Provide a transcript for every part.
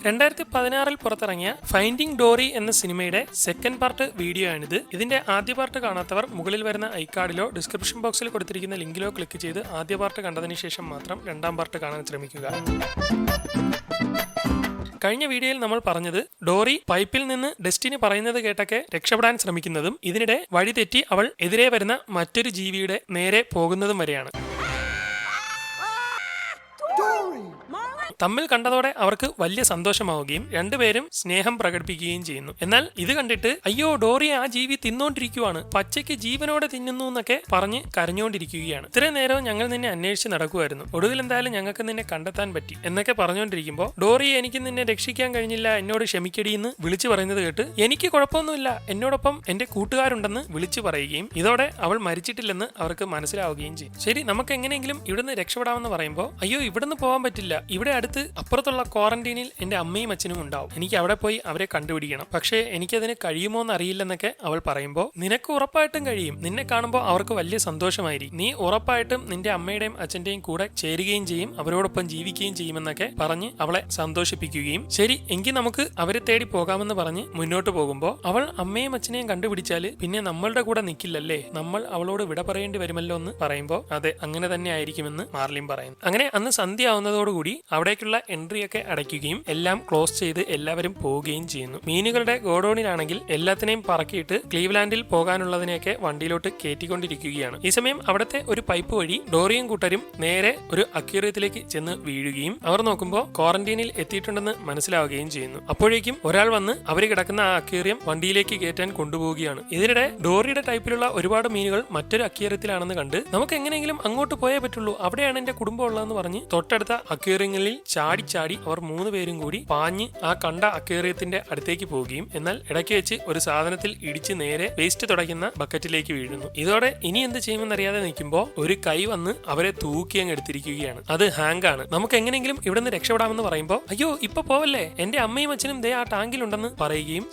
2016 പുറത്തിറങ്ങിയ ഫൈൻഡിങ് ഡോറി എന്ന സിനിമയുടെ സെക്കൻഡ് പാർട്ട് വീഡിയോ ആണിത്. ഇതിന്റെ ആദ്യ പാർട്ട് കാണാത്തവർ മുകളിൽ വരുന്ന ഐക്കാർഡിലോ ഡിസ്ക്രിപ്ഷൻ ബോക്സിൽ കൊടുത്തിരിക്കുന്ന ലിങ്കിലോ ക്ലിക്ക് ചെയ്ത് ആദ്യ പാർട്ട് കണ്ടതിന് ശേഷം മാത്രം രണ്ടാം പാർട്ട് കാണാൻ ശ്രമിക്കുക. കഴിഞ്ഞ വീഡിയോയിൽ നമ്മൾ പറഞ്ഞത് ഡോറി പൈപ്പിൽ നിന്ന് ഡെസ്റ്റിനി പറയുന്നത് കേട്ടൊക്കെ രക്ഷപ്പെടാൻ ശ്രമിക്കുന്നതും ഇതിനിടെ വഴിതെറ്റി അവൾ എതിരെ വരുന്ന മറ്റൊരു ജീവിയുടെ നേരെ പോകുന്നതും വരെയാണ്. തമ്മിൽ കണ്ടതോടെ അവർക്ക് വലിയ സന്തോഷമാവുകയും രണ്ടുപേരും സ്നേഹം പ്രകടിപ്പിക്കുകയും ചെയ്യുന്നു. എന്നാൽ ഇത് കണ്ടിട്ട് അയ്യോ ഡോറിയെ ആ ജീവി തിന്നോണ്ടിരിക്കുവാണ്, പച്ചയ്ക്ക് ജീവനോടെ തിന്നുന്നു എന്നൊക്കെ പറഞ്ഞ് കരഞ്ഞുകൊണ്ടിരിക്കുകയാണ്. ഇത്രയും നേരവും ഞങ്ങൾ നിന്നെ അന്വേഷിച്ച് നടക്കുമായിരുന്നു, ഒടുവിൽ എന്തായാലും ഞങ്ങൾക്ക് നിന്നെ കണ്ടെത്താൻ പറ്റി എന്നൊക്കെ പറഞ്ഞുകൊണ്ടിരിക്കുമ്പോൾ ഡോറി എനിക്ക് നിന്നെ രക്ഷിക്കാൻ കഴിഞ്ഞില്ല, എന്നോട് ക്ഷമിക്കടി എന്ന് വിളിച്ചു പറയുന്നത് കേട്ട് എനിക്ക് കുഴപ്പമൊന്നുമില്ല, എന്നോടൊപ്പം എന്റെ കൂട്ടുകാരുണ്ടെന്ന് വിളിച്ചു പറയുകയും ഇതോടെ അവൾ മരിച്ചിട്ടില്ലെന്ന് അവർക്ക് മനസ്സിലാവുകയും ചെയ്യും. ശരി, നമുക്ക് എങ്ങനെയെങ്കിലും ഇവിടുന്ന് രക്ഷപ്പെടാമെന്ന് പറയുമ്പോൾ അയ്യോ ഇവിടുന്ന് പോകാൻ പറ്റില്ല, ഇവിടെ അടുത്ത് അപ്പുറത്തുള്ള ക്വാറന്റീനിൽ എന്റെ അമ്മയും അച്ഛനും ഉണ്ടാവും, എനിക്ക് അവിടെ പോയി അവരെ കണ്ടുപിടിക്കണം, പക്ഷേ എനിക്കതിന് കഴിയുമോ എന്ന് അറിയില്ലെന്നൊക്കെ അവൾ പറയുമ്പോൾ നിനക്ക് ഉറപ്പായിട്ടും കഴിയും, നിന്നെ കാണുമ്പോൾ അവർക്ക് വലിയ സന്തോഷമായിരിക്കും, നീ ഉറപ്പായിട്ടും നിന്റെ അമ്മയുടെയും അച്ഛന്റെയും കൂടെ ചേരുകയും ചെയ്യും, അവരോടൊപ്പം ജീവിക്കുകയും ചെയ്യുമെന്നൊക്കെ പറഞ്ഞ് അവളെ സന്തോഷിപ്പിക്കുകയും ശരി എങ്കിൽ നമുക്ക് അവരെ തേടി പോകാമെന്ന് പറഞ്ഞ് മുന്നോട്ട് പോകുമ്പോൾ അവൾ അമ്മയും അച്ഛനെയും കണ്ടുപിടിച്ചാല് പിന്നെ നമ്മളുടെ കൂടെ നിൽക്കില്ലല്ലേ, നമ്മൾ അവളോട് വിട പറയേണ്ടി വരുമല്ലോ എന്ന് പറയുമ്പോൾ അതെ അങ്ങനെ തന്നെ ആയിരിക്കുമെന്ന് മാർലിൻ പറയുന്നു. അങ്ങനെ അന്ന് സന്ധ്യ ആവുന്നതോടുകൂടി അവിടേക്കുള്ള എൻട്രി ഒക്കെ അടയ്ക്കുകയും എല്ലാം ക്ലോസ് ചെയ്ത് എല്ലാവരും പോവുകയും ചെയ്യുന്നു. മീനുകളുടെ ഗോഡൌണിലാണെങ്കിൽ എല്ലാത്തിനെയും പറക്കിയിട്ട് ക്ലീവ്ലാൻഡിൽ പോകാനുള്ളതിനെയൊക്കെ വണ്ടിയിലോട്ട് കയറ്റിക്കൊണ്ടിരിക്കുകയാണ്. ഈ സമയം അവിടുത്തെ ഒരു പൈപ്പ് വഴി ഡോറിയും കൂട്ടരും നേരെ ഒരു അക്വേറിയത്തിലേക്ക് ചെന്ന് വീഴുകയും അവർ നോക്കുമ്പോൾ ക്വാറന്റീനിൽ എത്തിയിട്ടുണ്ടെന്ന് മനസ്സിലാവുകയും ചെയ്യുന്നു. അപ്പോഴേക്കും ഒരാൾ വന്ന് അവർ കിടക്കുന്ന ആ അക്വേറിയം വണ്ടിയിലേക്ക് കയറ്റാൻ കൊണ്ടുപോവുകയാണ്. ഇതിനിടെ ഡോറിയുടെ ടൈപ്പിലുള്ള ഒരുപാട് മീനുകൾ മറ്റൊരു അക്വേറിയത്തിലാണെന്ന് കണ്ട് നമുക്ക് എങ്ങനെയെങ്കിലും അങ്ങോട്ട് പോയേ പറ്റുള്ളൂ, അവിടെയാണ് എന്റെ കുടുംബം ഉള്ളതെന്ന് പറഞ്ഞ് തൊട്ടടുത്ത അക്വേറിയങ്ങളിൽ ചാടി അവർ 3 പേരും കൂടി പാഞ്ഞ് ആ കണ്ട അക്വേറിയത്തിന്റെ അടുത്തേക്ക് പോവുകയും എന്നാൽ ഇടയ്ക്ക് വെച്ച് ഒരു സാധനത്തിൽ ഇടിച്ച് നേരെ വേസ്റ്റ് തുടയ്ക്കുന്ന ബക്കറ്റിലേക്ക് വീഴുന്നു. ഇതോടെ ഇനി എന്ത് ചെയ്യുമെന്നറിയാതെ നിൽക്കുമ്പോൾ ഒരു കൈ വന്ന് അവരെ തൂക്കി അങ്ങ് എടുത്തിരിക്കുകയാണ്. അത് ഹാങ്ക് ആണ്. നമുക്ക് എങ്ങനെയെങ്കിലും ഇവിടെ നിന്ന് രക്ഷപ്പെടാമെന്ന് പറയുമ്പോൾ അയ്യോ ഇപ്പൊ പോവല്ലേ, എന്റെ അമ്മയും അച്ഛനും ദേ ആ ടാങ്കിലുണ്ടെന്ന് പറയുകയും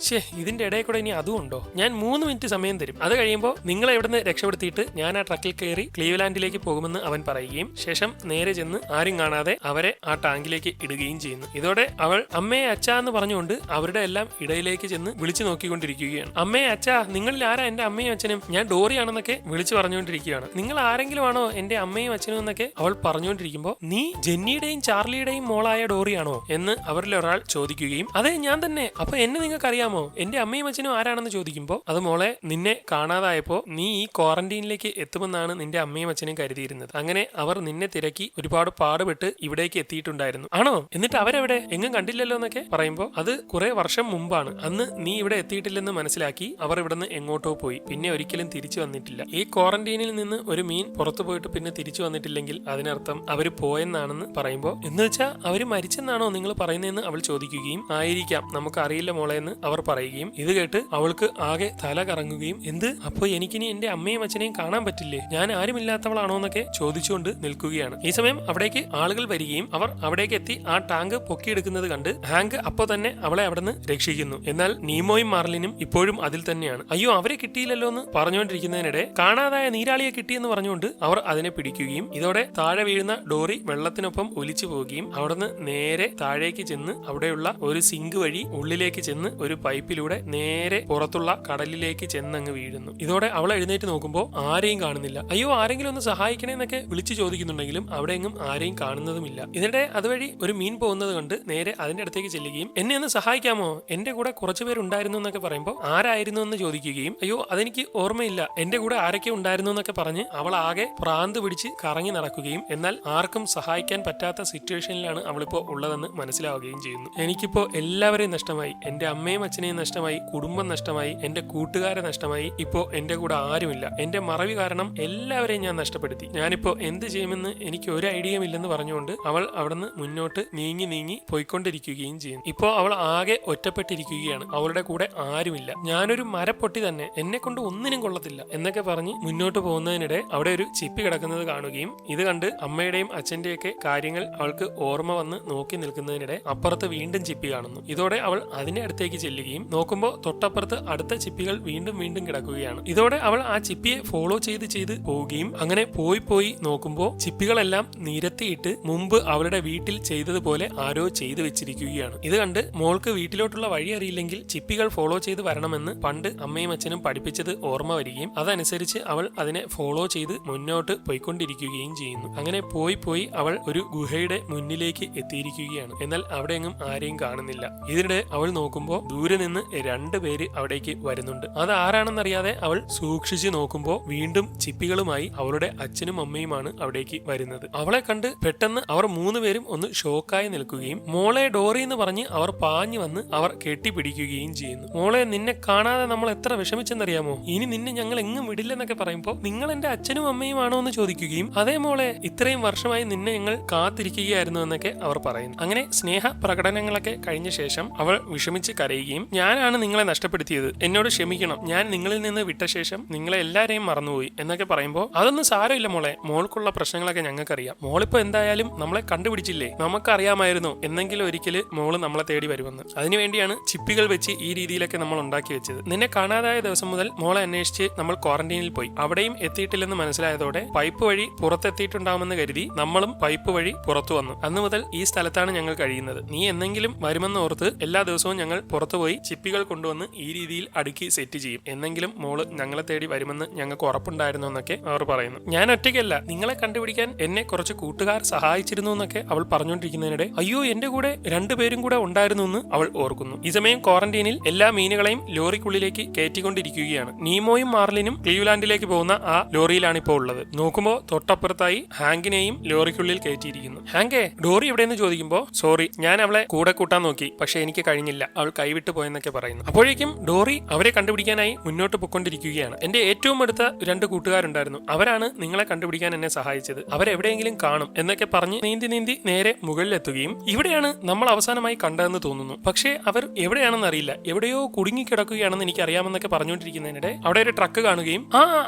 ഇതിന്റെ ഇടയിൽ കൂടെ ഇനി അതും ഉണ്ടോ, ഞാൻ 3 മിനിറ്റ് സമയം തരും, അത് കഴിയുമ്പോൾ നിങ്ങളെ ഇവിടെ നിന്ന് രക്ഷപ്പെടുത്തിയിട്ട് ഞാൻ ആ ട്രക്കിൽ കയറി ക്ലീവ്ലാൻഡിലേക്ക് പോകുമെന്ന് അവൻ പറയുകയും ശേഷം നേരെ ചെന്ന് ആരും കാണാതെ അവരെ ആ ടാങ്കിലേക്ക് ഇടുകയും ചെയ്യുന്നു. ഇതോടെ അവൾ അമ്മയെ അച്ഛ എന്ന് പറഞ്ഞുകൊണ്ട് അവരുടെ എല്ലാം ഇടയിലേക്ക് ചെന്ന് വിളിച്ചു നോക്കിക്കൊണ്ടിരിക്കുകയാണ്. അമ്മയെ അച്ഛ, നിങ്ങളിൽ ആരാ എന്റെ അമ്മയും അച്ഛനും, ഞാൻ ഡോറിയാണെന്നൊക്കെ വിളിച്ചു പറഞ്ഞുകൊണ്ടിരിക്കുകയാണ്. നിങ്ങൾ ആരെങ്കിലും ആണോ എന്റെ അമ്മയും അച്ഛനും എന്നൊക്കെ അവൾ പറഞ്ഞുകൊണ്ടിരിക്കുമ്പോൾ നീ ജെന്നിയുടെയും ചാർലിയുടെയും മോളായ ഡോറിയാണോ എന്ന് അവരിൽ ഒരാൾ ചോദിക്കുകയും അതെ ഞാൻ തന്നെ, അപ്പൊ എന്നെ നിങ്ങൾക്ക് അറിയാമോ, എന്റെ അമ്മയും അച്ഛനും ആരാണെന്ന് ചോദിക്കുമ്പോൾ അത് മോളെ നിന്നെ കാണാതായപ്പോ നീ ഈ ക്വാറന്റീനിലേക്ക് എത്തുമെന്നാണ് നിന്റെ അമ്മയും അച്ഛനും കരുതിയിരുന്നത്, അങ്ങനെ അവർ നിന്നെ തിരക്കി ഒരുപാട് പാടുപെട്ട് ഇവിടേക്ക് എത്തിയിട്ടുണ്ടായിരുന്നു, ആണോ, എന്നിട്ട് അവരെവിടെ, എങ്ങും കണ്ടില്ലല്ലോ എന്നൊക്കെ പറയുമ്പോൾ അത് കുറെ വർഷം മുമ്പാണ്, അന്ന് നീ ഇവിടെ എത്തിയിട്ടില്ലെന്ന് മനസ്സിലാക്കി അവർ ഇവിടുന്ന് എങ്ങോട്ടോ പോയി, പിന്നെ ഒരിക്കലും തിരിച്ചു വന്നിട്ടില്ല. ഈ ക്വാറന്റീനിൽ നിന്ന് ഒരു മീൻ പുറത്തു പോയിട്ട് പിന്നെ തിരിച്ചു വന്നിട്ടില്ലെങ്കിൽ അതിനർത്ഥം അവര് പോയെന്നാണെന്ന് പറയുമ്പോൾ എന്ന് വെച്ചാൽ അവര് മരിച്ചെന്നാണോ നിങ്ങൾ പറയുന്നതെന്ന് അവൾ ചോദിക്കുകയും ആയിരിക്കാം, നമുക്ക് അറിയില്ല മോളെ എന്ന് അവർ പറയുകയും ഇത് കേട്ട് അവൾക്ക് ആകെ തല കറങ്ങുകയും എന്ത്, അപ്പൊ എനിക്കിനി എന്റെ അമ്മയും അച്ഛനെയും കാണാൻ പറ്റില്ലേ, ഞാൻ ആരുമില്ലാത്തവളാണോ എന്നൊക്കെ ചോദിച്ചുകൊണ്ട് നിൽക്കുകയാണ്. ഈ സമയം അവിടേക്ക് ആളുകൾ വരികയും അവർ അവിടേക്ക് എത്തി ആ ടാങ്ക് പൊക്കിയെടുക്കുന്നത് കണ്ട് ഹാങ്ക് അപ്പോ തന്നെ അവളെ അവിടുന്ന് രക്ഷിക്കുന്നു. എന്നാൽ നീമോയും മാർലിനും ഇപ്പോഴും അതിൽ തന്നെയാണ്. അയ്യോ അവരെ കിട്ടിയില്ലല്ലോ എന്ന് പറഞ്ഞുകൊണ്ടിരിക്കുന്നതിനിടെ കാണാതായ നീരാളിയെ കിട്ടിയെന്ന് പറഞ്ഞുകൊണ്ട് അവർ അതിനെ പിടിക്കുകയും ഇതോടെ താഴെ വീഴുന്ന ഡോറി വെള്ളത്തിനൊപ്പം ഒലിച്ചു പോവുകയും അവിടുന്ന് നേരെ താഴേക്ക് ചെന്ന് അവിടെയുള്ള ഒരു സിങ്ക് വഴി ഉള്ളിലേക്ക് ചെന്ന് ഒരു പൈപ്പിലൂടെ നേരെ പുറത്തുള്ള കടലിലേക്ക് ചെന്നങ്ങ് വീഴുന്നു. ഇതോടെ അവൾ എഴുന്നേറ്റ് നോക്കുമ്പോൾ ആരെയും കാണുന്നില്ല. അയ്യോ ആരെങ്കിലും ഒന്ന് സഹായിക്കണേന്നൊക്കെ വിളിച്ചു ചോദിക്കുന്നുണ്ടെങ്കിലും അവിടെ എങ്ങും ആരെയും കാണുന്നതുമില്ല. ഇതിനിടെ അതുവഴി ഒരു മീൻ പോകുന്നത് കണ്ട് നേരെ അതിന്റെ അടുത്തേക്ക് ചെല്ലുകയും എന്നെ ഒന്ന് സഹായിക്കാമോ, എന്റെ കൂടെ കുറച്ചു പേരുണ്ടായിരുന്നു എന്നൊക്കെ പറയുമ്പോൾ ആരായിരുന്നു എന്ന് ചോദിക്കുകയും അയ്യോ അതെനിക്ക് ഓർമ്മയില്ല, എന്റെ കൂടെ ആരൊക്കെ ഉണ്ടായിരുന്നു എന്നൊക്കെ പറഞ്ഞ് അവൾ ആകെ പ്രാന്ത് പിടിച്ച് കറങ്ങി നടക്കുകയും എന്നാൽ ആർക്കും സഹായിക്കാൻ പറ്റാത്ത സിറ്റുവേഷനിലാണ് അവളിപ്പോ ഉള്ളതെന്ന് മനസ്സിലാവുകയും ചെയ്യുന്നു. എനിക്കിപ്പോ എല്ലാവരെയും നഷ്ടമായി, എന്റെ അമ്മയും അച്ഛനെയും നഷ്ടമായി, കുടുംബം നഷ്ടമായി, എന്റെ കൂട്ടുകാരെ നഷ്ടമായി, ഇപ്പോ എന്റെ കൂടെ ആരുമില്ല, എന്റെ മറവി കാരണം എല്ലാവരെയും ഞാൻ നഷ്ടപ്പെടുത്തി, ഞാനിപ്പോ എന്ത് ചെയ്യുമെന്ന് എനിക്ക് ഒരു ഐഡിയയും ഇല്ലെന്ന് പറഞ്ഞുകൊണ്ട് അവൾ അവിടുന്ന് മുന്നോട്ട് നീങ്ങി പോയിക്കൊണ്ടിരിക്കുകയും ചെയ്യുന്നു. ഇപ്പോ അവൾ ആകെ ഒറ്റപ്പെട്ടിരിക്കുകയാണ്, അവളുടെ കൂടെ ആരുമില്ല, ഞാനൊരു മരപ്പൊട്ടി തന്നെ, എന്നെ കൊണ്ട് ഒന്നിനും കൊള്ളത്തില്ല എന്നൊക്കെ പറഞ്ഞ് മുന്നോട്ട് പോകുന്നതിനിടെ അവിടെ ഒരു ചിപ്പി കിടക്കുന്നത് കാണുകയും ഇത് കണ്ട് അമ്മയുടെയും അച്ഛന്റെയൊക്കെ കാര്യങ്ങൾ അവൾക്ക് ഓർമ്മ വന്ന് നോക്കി നിൽക്കുന്നതിനിടെ അപ്പുറത്ത് വീണ്ടും ചിപ്പി കാണുന്നു. ഇതോടെ അവൾ അതിന്റെ അടുത്തേക്ക് ചെല്ലുകയും നോക്കുമ്പോൾ തൊട്ടപ്പുറത്ത് അടുത്ത ചിപ്പികൾ വീണ്ടും കിടക്കുകയാണ്. ഇതോടെ അവൾ ആ ചിപ്പിയെ ഫോളോ ചെയ്ത് പോവുകയും അങ്ങനെ പോയി നോക്കുമ്പോൾ ചിപ്പികളെല്ലാം നിരത്തിയിട്ട് മുമ്പ് അവളുടെ വീട്ടിൽ വീട്ടിൽ ചെയ്തതുപോലെ ആരോ ചെയ്തു വെച്ചിരിക്കുകയാണ്. ഇത് കണ്ട് മോൾക്ക് വീട്ടിലോട്ടുള്ള വഴി അറിയില്ലെങ്കിൽ ചിപ്പികൾ ഫോളോ ചെയ്ത് വരണമെന്ന് പണ്ട് അമ്മയും അച്ഛനും പഠിപ്പിച്ചത് ഓർമ്മ വരികയും അതനുസരിച്ച് അവൾ അതിനെ ഫോളോ ചെയ്ത് മുന്നോട്ട് പോയിക്കൊണ്ടിരിക്കുകയും ചെയ്യുന്നു. അങ്ങനെ പോയി അവൾ ഒരു ഗുഹയുടെ മുന്നിലേക്ക് എത്തിയിരിക്കുകയാണ്. എന്നാൽ അവിടെ എങ്ങും ആരെയും കാണുന്നില്ല. ഇതിനിടെ അവൾ നോക്കുമ്പോൾ ദൂരെ നിന്ന് 2 പേര് അവിടേക്ക് വരുന്നുണ്ട്. അത് ആരാണെന്നറിയാതെ അവൾ സൂക്ഷിച്ചു നോക്കുമ്പോൾ വീണ്ടും ചിപ്പികളുമായി അവളുടെ അച്ഛനും അമ്മയുമാണ് അവിടേക്ക് വരുന്നത്. അവളെ കണ്ട് പെട്ടെന്ന് അവർ 3 പേരും ഒന്ന് ഷോക്കായി നിൽക്കുകയും മോളെ ഡോറി എന്ന് പറഞ്ഞ് അവർ പാഞ്ഞു വന്ന് അവർ കെട്ടിപ്പിടിക്കുകയും ചെയ്യുന്നു. മോളെ, നിന്നെ കാണാതെ നമ്മൾ എത്ര വിഷമിച്ചെന്നറിയാമോ? ഇനി നിന്നെ ഞങ്ങൾ എങ്ങും വിടില്ലെന്നൊക്കെ പറയുമ്പോൾ നിങ്ങൾ എന്റെ അച്ഛനും അമ്മയും ആണോ എന്ന് ചോദിക്കുകയും അതേ മോളെ, ഇത്രയും വർഷമായി നിന്നെ ഞങ്ങൾ കാത്തിരിക്കുകയായിരുന്നു എന്നൊക്കെ അവർ പറയുന്നു. അങ്ങനെ സ്നേഹ പ്രകടനങ്ങളൊക്കെ കഴിഞ്ഞ ശേഷം അവൾ വിഷമിച്ച് കരയുകയും ഞാനാണ് നിങ്ങളെ നഷ്ടപ്പെടുത്തിയത്, എന്നോട് ക്ഷമിക്കണം, ഞാൻ നിങ്ങളിൽ നിന്ന് വിട്ട ശേഷം നിങ്ങളെ എല്ലാരെയും മറന്നുപോയി എന്നൊക്കെ പറയുമ്പോൾ അതൊന്നും സാരമില്ല മോളെ, മോൾക്കുള്ള പ്രശ്നങ്ങളൊക്കെ ഞങ്ങൾക്കറിയാം. മോളിപ്പോ എന്തായാലും നമ്മളെ കണ്ടുപിടിച്ചില്ലേ, നമുക്കറിയാമായിരുന്നു എന്നെങ്കിലും ഒരിക്കല് മോള് നമ്മളെ തേടി വരുമെന്ന്. അതിനുവേണ്ടിയാണ് ചിപ്പികൾ വെച്ച് ഈ രീതിയിലൊക്കെ നമ്മൾ ഉണ്ടാക്കി വെച്ചത്. നിന്നെ കാണാതായ ദിവസം മുതൽ മോളെ അന്വേഷിച്ച് നമ്മൾ ക്വാറന്റൈനിൽ പോയി. അവിടെയും എത്തിയിട്ടില്ലെന്ന് മനസ്സിലായതോടെ പൈപ്പ് വഴി പുറത്തെത്തിയിട്ടുണ്ടാവുമെന്ന് കരുതി നമ്മളും പൈപ്പ് വഴി പുറത്തു വന്നു. അന്ന് മുതൽ ഈ സ്ഥലത്താണ് ഞങ്ങൾ കഴിയുന്നത്. നീ എന്നെങ്കിലും വരുമെന്ന് ഓർത്ത് എല്ലാ ദിവസവും ഞങ്ങൾ പുറത്തുപോയി ചിപ്പികൾ കൊണ്ടുവന്ന് ഈ രീതിയിൽ അടുക്കി സെറ്റ് ചെയ്യും. എന്നെങ്കിലും മോള് ഞങ്ങളെ തേടി വരുമെന്ന് ഞങ്ങൾക്ക് ഉറപ്പുണ്ടായിരുന്നു എന്നൊക്കെ അവർ പറയുന്നു. ഞാൻ ഒറ്റയ്ക്കല്ല, നിങ്ങളെ കണ്ടുപിടിക്കാൻ എന്നെ കുറച്ച് കൂട്ടുകാർ സഹായിച്ചിരുന്നു എന്നൊക്കെ അവൾ പറഞ്ഞുകൊണ്ടിരിക്കുന്നതിനിടെ അയ്യോ, എന്റെ കൂടെ 2 പേരും കൂടെ ഉണ്ടായിരുന്നു എന്ന് അവൾ ഓർക്കുന്നു. ഈ സമയം ക്വാറന്റൈനിൽ എല്ലാ മീനുകളെയും ലോറിക്കുള്ളിലേക്ക് കയറ്റിക്കൊണ്ടിരിക്കുകയാണ്. നീമോയും മാർലിനും ക്ലീവ്ലാൻഡിലേക്ക് പോകുന്ന ആ ലോറിയിലാണ് ഇപ്പോൾ ഉള്ളത്. നോക്കുമ്പോൾ തൊട്ടപ്പുറത്തായി ഹാങ്കിനെയും ലോറിക്കുള്ളിൽ കയറ്റിയിരിക്കുന്നു. ഹാങ്കേ, ഡോറി എവിടെയെന്ന് ചോദിക്കുമ്പോൾ സോറി, ഞാൻ അവളെ കൂടെ കൂട്ടാൻ നോക്കി, പക്ഷെ എനിക്ക് കഴിഞ്ഞില്ല, അവൾ കൈവിട്ടു പോയെന്നൊക്കെ പറയുന്നു. അപ്പോഴേക്കും ഡോറി അവരെ കണ്ടുപിടിക്കാനായി മുന്നോട്ട് പൊയ്ക്കൊണ്ടിരിക്കുകയാണ്. എന്റെ ഏറ്റവും അടുത്ത 2 കൂട്ടുകാരുണ്ടായിരുന്നു, അവരാണ് നിങ്ങളെ കണ്ടുപിടിക്കാൻ എന്നെ സഹായിച്ചത്, അവരെവിടെയെങ്കിലും കാണും എന്നൊക്കെ പറഞ്ഞ് നീന്തി നേരെ മുകളിലെത്തുകയും ഇവിടെയാണ് നമ്മൾ അവസാനമായി കണ്ടതെന്ന് തോന്നുന്നു, പക്ഷേ അവർ എവിടെയാണെന്ന് അറിയില്ല, എവിടെയോ കുടുങ്ങിക്കിടക്കുകയാണെന്ന് എനിക്ക് അറിയാമെന്നൊക്കെ പറഞ്ഞുകൊണ്ടിരിക്കുന്നതിനിടെ അവിടെ ഒരു ട്രക്ക് കാണുകയും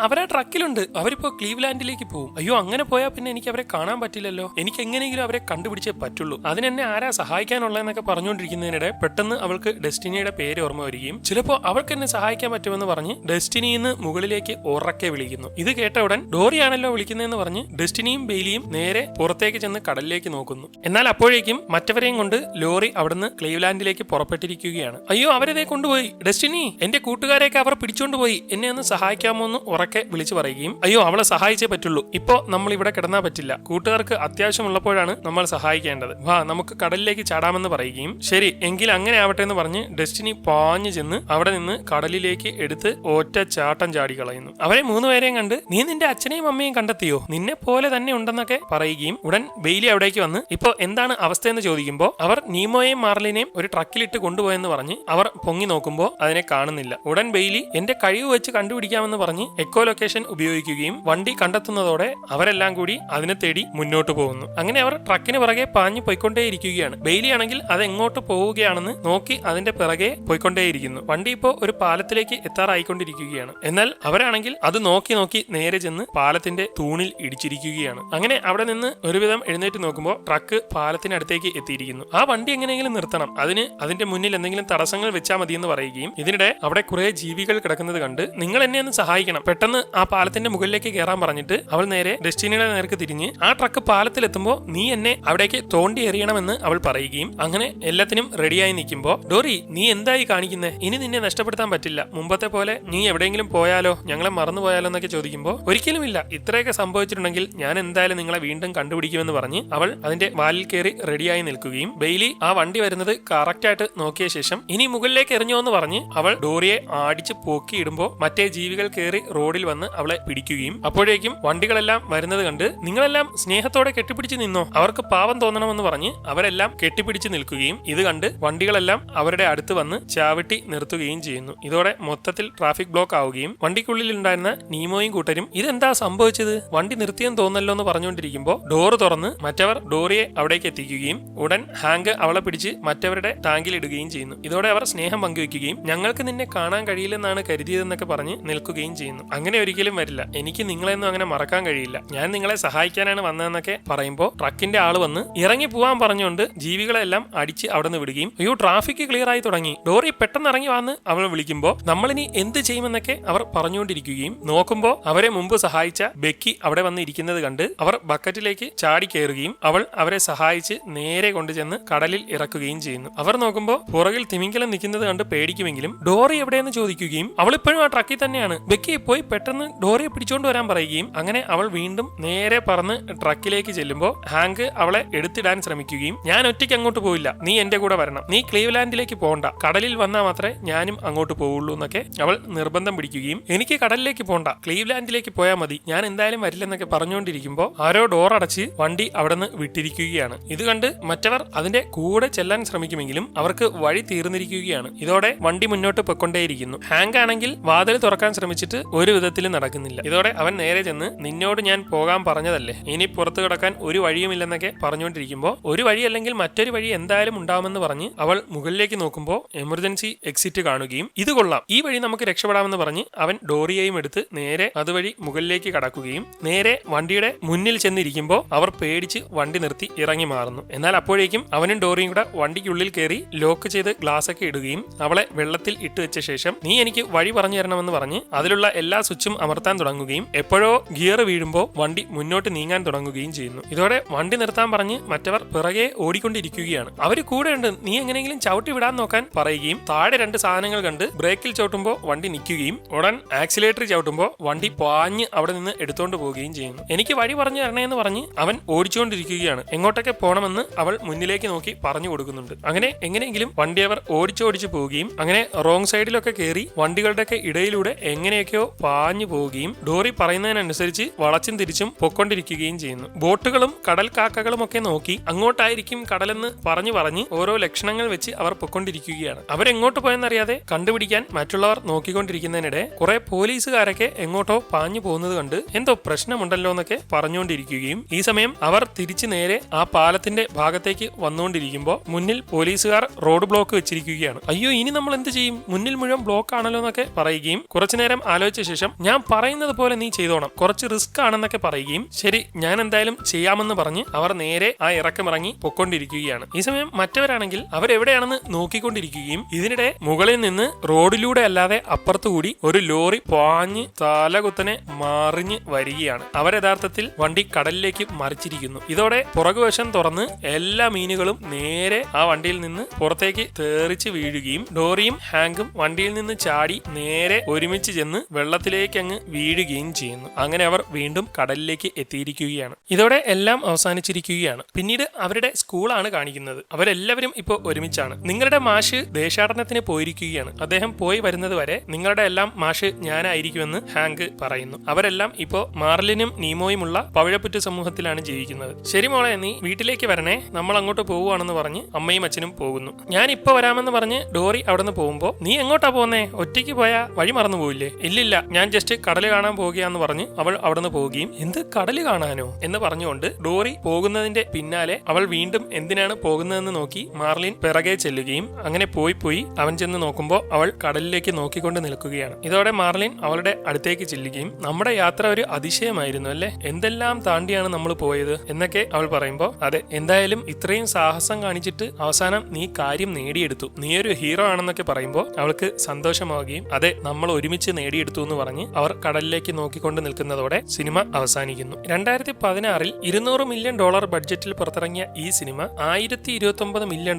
അവരാ ട്രക്കിലുണ്ട്, അവരിപ്പോ ക്ലീവ്ലാൻഡിലേക്ക് പോകും. അയ്യോ, അങ്ങനെ പോയാൽ പിന്നെ എനിക്ക് അവരെ കാണാൻ പറ്റില്ലല്ലോ, എനിക്ക് എങ്ങനെയെങ്കിലും അവരെ കണ്ടുപിടിച്ചേ പറ്റുള്ളൂ, അതിനെന്നെ ആരാ സഹായിക്കാനുള്ളതെന്നൊക്കെ പറഞ്ഞുകൊണ്ടിരിക്കുന്നതിനിടെ പെട്ടെന്ന് അവൾക്ക് ഡെസ്റ്റിനിയുടെ പേര് ഓർമ്മ വരികയും ചിലപ്പോൾ അവൾക്ക് എന്നെ സഹായിക്കാൻ പറ്റുമെന്ന് പറഞ്ഞ് ഡെസ്റ്റിനിന്ന് മുകളിലേക്ക് ഉറക്കെ വിളിക്കുന്നു. ഇത് കേട്ട ഉടൻ ഡോറിയാണല്ലോ വിളിക്കുന്നതെന്ന് പറഞ്ഞ് ഡെസ്റ്റിനിയും ബെയിലിയും നേരെ പുറത്തേക്ക് ചെന്ന് കടലിലേക്ക് നോക്കുന്നു. എന്നാൽ അപ്പോഴേക്കും മറ്റവരെയും കൊണ്ട് ലോറി അവിടുന്ന് ക്ലീവ്ലാൻഡിലേക്ക് പുറപ്പെട്ടിരിക്കുകയാണ്. അയ്യോ, അവരതേ കൊണ്ടുപോയി, ഡെസ്റ്റിനി, എന്റെ കൂട്ടുകാരെയൊക്കെ അവർ പിടിച്ചോണ്ടുപോയി, എന്നെ ഒന്ന് സഹായിക്കാമോ എന്ന് ഉറക്കെ വിളിച്ചു പറയുകയും അയ്യോ, അവളെ സഹായിച്ചേ പറ്റുള്ളൂ, ഇപ്പോ നമ്മൾ ഇവിടെ കിടന്നാ പറ്റില്ല, കൂട്ടുകാർക്ക് അത്യാവശ്യമുള്ളപ്പോഴാണ് നമ്മൾ സഹായിക്കേണ്ടത്, വാ നമുക്ക് കടലിലേക്ക് ചാടാമെന്ന് പറയുകയും ശരി എങ്കിൽ അങ്ങനെ ആവട്ടെ എന്ന് പറഞ്ഞ് ഡെസ്റ്റിനി പാഞ്ഞു ചെന്ന് അവിടെ നിന്ന് കടലിലേക്ക് എടുത്ത് ഒറ്റ ചാട്ടം ചാടി കളയുന്നു. അവരെ 3 പേരെയും കണ്ട് നീ നിന്റെ അച്ഛനെയും അമ്മയും കണ്ടെത്തിയോ, നിന്നെ പോലെ തന്നെ ഉണ്ടെന്നൊക്കെ പറയുകയും ഉടൻ ബെയിലി അവിടേക്ക് വന്ന് ഇപ്പോ എന്താണ് അവസ്ഥയെന്ന് ചോദിക്കുമ്പോൾ അവർ നീമോയെയും മാർലിനെയും ഒരു ട്രക്കിലിട്ട് കൊണ്ടുപോയെന്ന് പറഞ്ഞ് അവർ പൊങ്ങി നോക്കുമ്പോൾ അതിനെ കാണുന്നില്ല. ഉടൻ ബെയിലി എന്റെ കഴിവ് വെച്ച് കണ്ടുപിടിക്കാമെന്ന് പറഞ്ഞ് എക്കോ ലൊക്കേഷൻ ഉപയോഗിക്കുകയും വണ്ടി കണ്ടെത്തുന്നതോടെ അവരെല്ലാം കൂടി അതിനെ തേടി മുന്നോട്ട് പോകുന്നു. അങ്ങനെ അവർ ട്രക്കിന് പിറകെ പാഞ്ഞു പോയിക്കൊണ്ടേയിരിക്കുകയാണ്. ബെയിലി ആണെങ്കിൽ അത് എങ്ങോട്ട് പോവുകയാണെന്ന് നോക്കി അതിന്റെ പിറകെ പോയിക്കൊണ്ടേയിരിക്കുന്നു. വണ്ടി ഇപ്പോ ഒരു പാലത്തിലേക്ക് എത്താറായിക്കൊണ്ടിരിക്കുകയാണ്. എന്നാൽ അവരാണെങ്കിൽ അത് നോക്കി നേരെ ചെന്ന് പാലത്തിന്റെ തൂണിൽ ഇടിച്ചിരിക്കുകയാണ്. അങ്ങനെ അവിടെ നിന്ന് ഒരുവിധം എഴുന്നേറ്റ് നോക്കുമ്പോൾ ട്രക്ക് പാലത്തിനടുത്തേക്ക് എത്തിയിരിക്കുന്നു. ആ വണ്ടി എങ്ങനെയെങ്കിലും നിർത്തണം, അതിന് അതിന്റെ മുന്നിൽ എന്തെങ്കിലും തടസ്സങ്ങൾ വെച്ചാൽ മതിയെന്ന് പറയുകയും ഇതിനിടെ അവിടെ കുറെ ജീവികൾ കിടക്കുന്നത് കണ്ട് നിങ്ങൾ എന്നെ ഒന്ന് സഹായിക്കണം, പെട്ടെന്ന് ആ പാലത്തിന്റെ മുകളിലേക്ക് കയറാൻ പറഞ്ഞിട്ട് അവൾ നേരെ ഡെസ്റ്റിനിയുടെ നേർക്ക് തിരിഞ്ഞ് ആ ട്രക്ക് പാലത്തിലെത്തുമ്പോൾ നീ എന്നെ അവിടേക്ക് തോണ്ടി എറിയണമെന്ന് അവൾ പറയുകയും അങ്ങനെ എല്ലാത്തിനും റെഡിയായി നിൽക്കുമ്പോൾ ഡോറി, നീ എന്തായി കാണിക്കുന്നേ, ഇനി നിന്നെ നഷ്ടപ്പെടുത്താൻ പറ്റില്ല, മുമ്പത്തെ പോലെ നീ എവിടെയെങ്കിലും പോയാലോ, ഞങ്ങളെ മറന്നുപോയാലോ എന്നൊക്കെ ചോദിക്കുമ്പോൾ ഒരിക്കലുമില്ല, ഇത്രയൊക്കെ സംഭവിച്ചിട്ടുണ്ടെങ്കിൽ ഞാൻ എന്തായാലും നിങ്ങളെ വീണ്ടും കണ്ടുപിടിക്കുമെന്ന് പറഞ്ഞ് അവൾ അതിന്റെ വാലിൽ കയറി റെഡിയായി നിൽക്കുകയും ബെയിലി ആ വണ്ടി വരുന്നത് കറക്റ്റായിട്ട് നോക്കിയ ശേഷം ഇനി മുകളിലേക്ക് എറിഞ്ഞോ എന്ന് പറഞ്ഞ് അവൾ ഡോറിയെ ആടിച്ച് പൊക്കിയിടുമ്പോൾ മറ്റേ ജീവികൾ കയറി റോഡിൽ വന്ന് അവളെ പിടിക്കുകയും അപ്പോഴേക്കും വണ്ടികളെല്ലാം വരുന്നത് കണ്ട് നിങ്ങളെല്ലാം സ്നേഹത്തോടെ കെട്ടിപ്പിടിച്ച് നിന്നോ, അവർക്ക് പാവം തോന്നണമെന്ന് പറഞ്ഞ് അവരെല്ലാം കെട്ടിപ്പിടിച്ച് നിൽക്കുകയും ഇത് കണ്ട് വണ്ടികളെല്ലാം അവരുടെ അടുത്ത് വന്ന് ചാവിട്ടി നിർത്തുകയും ചെയ്യുന്നു. ഇതോടെ മൊത്തത്തിൽ ട്രാഫിക് ബ്ലോക്ക് ആവുകയും വണ്ടിക്കുള്ളിൽ ഉണ്ടായിരുന്ന നീമോയും കൂട്ടരും ഇതെന്താ സംഭവിച്ചത്, വണ്ടി നിർത്തിയെന്ന് തോന്നല്ലോ എന്ന് പറഞ്ഞുകൊണ്ടിരിക്കുമ്പോൾ ഡോറ് തുറന്ന് മറ്റവർ ഡോറിയെ അവിടേക്ക് എത്തിക്കുകയും ഉടൻ ഹാങ്ക് അവളെ പിടിച്ച് മറ്റവരുടെ ടാങ്കിൽ ഇടുകയും ചെയ്യുന്നു. ഇതോടെ അവർ സ്നേഹം പങ്കുവെക്കുകയും ഞങ്ങൾക്ക് നിന്നെ കാണാൻ കഴിയില്ലെന്നാണ് കരുതിയതെന്നൊക്കെ പറഞ്ഞ് നിൽക്കുകയും ചെയ്യുന്നു. അങ്ങനെ ഒരിക്കലും വരില്ല, എനിക്ക് നിങ്ങളെയൊന്നും അങ്ങനെ മറക്കാൻ കഴിയില്ല, ഞാൻ നിങ്ങളെ സഹായിക്കാനാണ് വന്നതെന്നൊക്കെ പറയുമ്പോൾ ട്രക്കിന്റെ ആള് വന്ന് ഇറങ്ങി പോവാൻ പറഞ്ഞുകൊണ്ട് ജീവികളെല്ലാം അടിച്ച് അവിടെ നിന്ന് വിടുകയും അയ്യോ ട്രാഫിക് ക്ലിയർ ആയി തുടങ്ങി, ഡോറി പെട്ടെന്ന് ഇറങ്ങി വന്ന് അവൾ വിളിക്കുമ്പോൾ നമ്മളിനി എന്ത് ചെയ്യുമെന്നൊക്കെ അവർ പറഞ്ഞുകൊണ്ടിരിക്കുകയും നോക്കുമ്പോൾ അവരെ മുമ്പ് സഹായിച്ച ബെക്കി അവിടെ വന്ന് ഇരിക്കുന്നത് കണ്ട് അവർ ബക്കറ്റിലേക്ക് ചാടി കയറുകയും അവൾ അവരെ അവരെ സഹായിച്ച് നേരെ കൊണ്ടുചെന്ന് കടലിൽ ഇറക്കുകയും ചെയ്യുന്നു. അവർ നോക്കുമ്പോൾ പുറകിൽ തിമിംഗലം നിൽക്കുന്നത് കണ്ട് പേടിക്കുമെങ്കിലും ഡോറി എവിടെയെന്ന് ചോദിക്കുകയും അവളിപ്പോഴും ആ ട്രക്കിൽ തന്നെയാണ്. ബെക്കി പോയി പെട്ടെന്ന് ഡോറിയെ പിടിച്ചോണ്ട് വരാൻ പറയുകയും അങ്ങനെ അവൾ വീണ്ടും നേരെ പറന്ന് ട്രക്കിലേക്ക് ചെല്ലുമ്പോൾ ഹാങ്ക് അവളെ എടുത്തിടാൻ ശ്രമിക്കുകയും ഞാൻ ഒറ്റയ്ക്ക് അങ്ങോട്ട് പോയില്ല, നീ എന്റെ കൂടെ വരണം, നീ ക്ലീവ്ലാൻഡിലേക്ക് പോകണ്ട, കടലിൽ വന്നാൽ മാത്രമേ ഞാനും അങ്ങോട്ട് പോവുള്ളൂ എന്നൊക്കെ അവൾ നിർബന്ധം പിടിക്കുകയും എനിക്ക് കടലിലേക്ക് പോകണ്ട, ക്ലീവ്ലാൻഡിലേക്ക് പോയാൽ മതി, ഞാൻ എന്തായാലും വരില്ലെന്നൊക്കെ പറഞ്ഞുകൊണ്ടിരിക്കുമ്പോൾ ആരോ ഡോർ അടച്ച് വണ്ടി അവിടെ നിന്ന് വിട്ടിരിക്കുകയാണ്. ഇത് കണ്ട് മറ്റവർ അതിന്റെ കൂടെ ചെല്ലാൻ ശ്രമിക്കുമെങ്കിലും അവർക്ക് വഴി തീർന്നിരിക്കുകയാണ്. ഇതോടെ വണ്ടി മുന്നോട്ട് പൊക്കൊണ്ടേയിരിക്കുന്നു. ഹാങ്ക് ആണെങ്കിൽ വാതിൽ തുറക്കാൻ ശ്രമിച്ചിട്ട് ഒരു വിധത്തിലും നടക്കുന്നില്ല. ഇതോടെ അവൻ നേരെ ചെന്ന് നിന്നോട് ഞാൻ പോകാൻ പറഞ്ഞതല്ലേ, ഇനി പുറത്തു കിടക്കാൻ ഒരു വഴിയുമില്ലെന്നൊക്കെ പറഞ്ഞുകൊണ്ടിരിക്കുമ്പോൾ ഒരു വഴി അല്ലെങ്കിൽ മറ്റൊരു വഴി എന്തായാലും ഉണ്ടാവുമെന്ന് പറഞ്ഞ് അവൾ മുകളിലേക്ക് നോക്കുമ്പോൾ എമർജൻസി എക്സിറ്റ് കാണുകയും ഇത് കൊള്ളാം, ഈ വഴി നമുക്ക് രക്ഷപ്പെടാമെന്ന് പറഞ്ഞ് അവൻ ഡോറിയെയും എടുത്ത് നേരെ അതുവഴി മുകളിലേക്ക് കടക്കുകയും നേരെ വണ്ടിയുടെ മുന്നിൽ ചെന്നിരിക്കുമ്പോൾ അവർ പേടിച്ച് വണ്ടി നിർത്തി ഇറങ്ങി മാറുന്നു. എന്നാൽ അപ്പോഴേക്കും അവനും ഡോറിയും കൂടെ വണ്ടിക്കുള്ളിൽ കയറി ലോക്ക് ചെയ്ത് ഗ്ലാസ് ഒക്കെ ഇടുകയും അവളെ വെള്ളത്തിൽ ഇട്ട് വെച്ച ശേഷം നീ എനിക്ക് വഴി പറഞ്ഞു തരണമെന്ന് പറഞ്ഞ് അതിലുള്ള എല്ലാ സ്വിച്ചും അമർത്താൻ തുടങ്ങുകയും എപ്പോഴോ ഗിയർ വീഴുമ്പോൾ വണ്ടി മുന്നോട്ട് നീങ്ങാൻ തുടങ്ങുകയും ചെയ്യുന്നു. ഇതോടെ വണ്ടി നിർത്താൻ പറഞ്ഞ് മറ്റവർ പിറകെ ഓടിക്കൊണ്ടിരിക്കുകയാണ്. അവര് കൂടെയുണ്ട്, നീ എങ്ങനെയെങ്കിലും ചവിട്ടി വിടാൻ നോക്കാൻ പറയുകയും താഴെ 2 സാധനങ്ങൾ കണ്ട് ബ്രേക്കിൽ ചവിട്ടുമ്പോൾ വണ്ടി നിൽക്കുകയും ഉടൻ ആക്സിലേറ്റർ ചവിട്ടുമ്പോൾ വണ്ടി പാഞ്ഞ് അവിടെ നിന്ന് എടുത്തോണ്ട് പോവുകയും ചെയ്യുന്നു. എനിക്ക് വഴി പറഞ്ഞു തരണേന്ന് പറഞ്ഞ് അവൻ ഓടിച്ചുകൊണ്ടിരിക്കുകയാണ്. എങ്ങോട്ടൊക്കെ പോകണമെന്ന് അവൾ മുന്നിലേക്ക് നോക്കി പറഞ്ഞു കൊടുക്കുന്നുണ്ട്. അങ്ങനെ എങ്ങനെയെങ്കിലും വണ്ടി അവർ ഓടിച്ചോടിച്ചു പോവുകയും അങ്ങനെ റോങ് സൈഡിലൊക്കെ കയറി വണ്ടികളുടെയൊക്കെ ഇടയിലൂടെ എങ്ങനെയൊക്കെയോ പാഞ്ഞു പോവുകയും ഡോറി പറയുന്നതിനനുസരിച്ച് വളച്ചും തിരിച്ചും പൊക്കൊണ്ടിരിക്കുകയും ചെയ്യുന്നു. ബോട്ടുകളും കടൽ കാക്കകളും ഒക്കെ നോക്കി അങ്ങോട്ടായിരിക്കും കടലെന്ന് പറഞ്ഞ് ഓരോ ലക്ഷണങ്ങൾ വെച്ച് അവർ പൊക്കൊണ്ടിരിക്കുകയാണ്. അവരെങ്ങോട്ട് പോയെന്നറിയാതെ കണ്ടുപിടിക്കാൻ മറ്റുള്ളവർ നോക്കിക്കൊണ്ടിരിക്കുന്നതിനിടെ കുറെ പോലീസുകാരൊക്കെ എങ്ങോട്ടോ പാഞ്ഞു പോകുന്നത് കണ്ട് എന്തോ പ്രശ്നമുണ്ടല്ലോ എന്നൊക്കെ പറഞ്ഞുകൊണ്ടിരിക്കുകയും ഈ സമയം അവർ തിരിച്ചു നേരെ ആ പാലത്തിന്റെ ഭാഗത്തേക്ക് വന്നുകൊണ്ടിരിക്കുമ്പോൾ മുന്നിൽ പോലീസുകാർ റോഡ് ബ്ലോക്ക് വെച്ചിരിക്കുകയാണ്. അയ്യോ, ഇനി നമ്മൾ എന്ത് ചെയ്യും, മുന്നിൽ മുഴുവൻ ബ്ലോക്ക് ആണല്ലോ എന്നൊക്കെ പറയുകയും കുറച്ചുനേരം ആലോചിച്ച ശേഷം ഞാൻ പറയുന്നത് പോലെ നീ ചെയ്തോണം, കുറച്ച് റിസ്ക് ആണെന്നൊക്കെ പറയുകയും ശരി ഞാൻ എന്തായാലും ചെയ്യാമെന്ന് പറഞ്ഞ് അവർ നേരെ ആ ഇറക്കമിറങ്ങി പൊക്കൊണ്ടിരിക്കുകയാണ്. ഈ സമയം മറ്റവരാണെങ്കിൽ അവരെവിടെയാണെന്ന് നോക്കിക്കൊണ്ടിരിക്കുകയും ഇതിനിടെ മുകളിൽ നിന്ന് റോഡിലൂടെ അല്ലാതെ അപ്പുറത്തുകൂടി ഒരു ലോറി പാഞ്ഞ് തലകുത്തനെ മറിഞ്ഞ് വരികയാണ്. അവരയഥാർത്ഥത്തിൽ വണ്ടി കടലിലേക്ക് മറിച്ചിരിക്കുന്നു. ഇതോടെ പുറകുവശം തുറന്ന് എല്ലാ മീനുകളും നേരെ ആ വണ്ടിയിൽ നിന്ന് പുറത്തേക്ക് തേറിച്ച് വീഴുകയും ഡോറിയും ഹാങ്കും വണ്ടിയിൽ നിന്ന് ചാടി നേരെ ഒരുമിച്ച് ചെന്ന് വെള്ളത്തിലേക്ക് അങ്ങ് വീഴുകയും ചെയ്യുന്നു. അങ്ങനെ അവർ വീണ്ടും കടലിലേക്ക് എത്തിയിരിക്കുകയാണ്. ഇതോടെ എല്ലാം അവസാനിച്ചിരിക്കുകയാണ്. പിന്നീട് അവരുടെ സ്കൂളാണ് കാണിക്കുന്നത്. അവരെല്ലാവരും ഇപ്പോൾ ഒരുമിച്ചാണ്. നിങ്ങളുടെ മാഷ് ദേശാടനത്തിന് പോയിരിക്കുകയാണ്, അദ്ദേഹം പോയി വരുന്നത് വരെ നിങ്ങളുടെ എല്ലാം മാഷ് ഞാനായിരിക്കുമെന്ന് ഹാങ്ക് പറയുന്നു. അവരെല്ലാം ഇപ്പോ മാർലിനും നീമോയുമുള്ള പവിഴപ്പുറ്റ് സമൂഹത്തിലാണ് ജീവിക്കുന്നത്. ശരി മോളെ, നീ വീട്ടിലേക്ക് വരണേ, നമ്മൾ അങ്ങോട്ട് പോവുകയാണെന്ന് പറഞ്ഞ് അമ്മയും അച്ഛനും പോകുന്നു. ഞാൻ ഇപ്പൊ വരാമെന്ന് പറഞ്ഞ് ഡോറി അവിടെ നിന്ന് പോകുമ്പോ നീ എങ്ങോട്ടാ പോകുന്നേ, ഒറ്റയ്ക്ക് പോയാ വഴി മറന്നു പോയില്ലേ? ഇല്ലില്ല, ഞാൻ ജസ്റ്റ് കടല് കാണാൻ പോവുകയാന്ന് പറഞ്ഞ് അവൾ അവിടെ നിന്ന് പോവുകയും എന്ത് കടല് കാണാനോ എന്ന് പറഞ്ഞുകൊണ്ട് ഡോറി പോകുന്നതിന്റെ പിന്നാലെ അവൾ വീണ്ടും എന്തിനാണ് പോകുന്നതെന്ന് നോക്കി മാർലിൻ പിറകെ ചെല്ലുകയും അങ്ങനെ പോയി അവൻ ചെന്ന് നോക്കുമ്പോൾ അവൾ കടലിലേക്ക് നോക്കിക്കൊണ്ട് നിൽക്കുകയാണ്. ഇതോടെ മാർലിൻ അവളുടെ അടുത്തേക്ക് ചെല്ലുകയും നമ്മുടെ യാത്ര ഒരു അതിശയമായിരുന്നു അല്ലേ, എന്തെല്ലാം താണ്ടിയാണ് നമ്മൾ പോയത് എന്നൊക്കെ അവൾ പറയുമ്പോൾ അതെ, എന്തായാലും ഇത്രയും സാഹസം കാണിച്ചിട്ട് അവസാനം നീ കാര്യം നേടിയെടുത്തു, നീ ഒരു ഹീറോ ആണെന്നൊക്കെ പറയുമ്പോൾ അവൾക്ക് സന്തോഷമാവുകയും അതെ, നമ്മൾ ഒരുമിച്ച് നേടിയെടുത്തു എന്ന് പറഞ്ഞ് അവർ കടലിലേക്ക് നോക്കിക്കൊണ്ട് നിൽക്കുന്നതോടെ സിനിമ അവസാനിക്കുന്നു. 2016 $200 മില്യൺ ബഡ്ജറ്റിൽ പുറത്തിറങ്ങിയ ഈ cinema $1029 million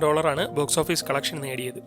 box office collection നേടിയത്.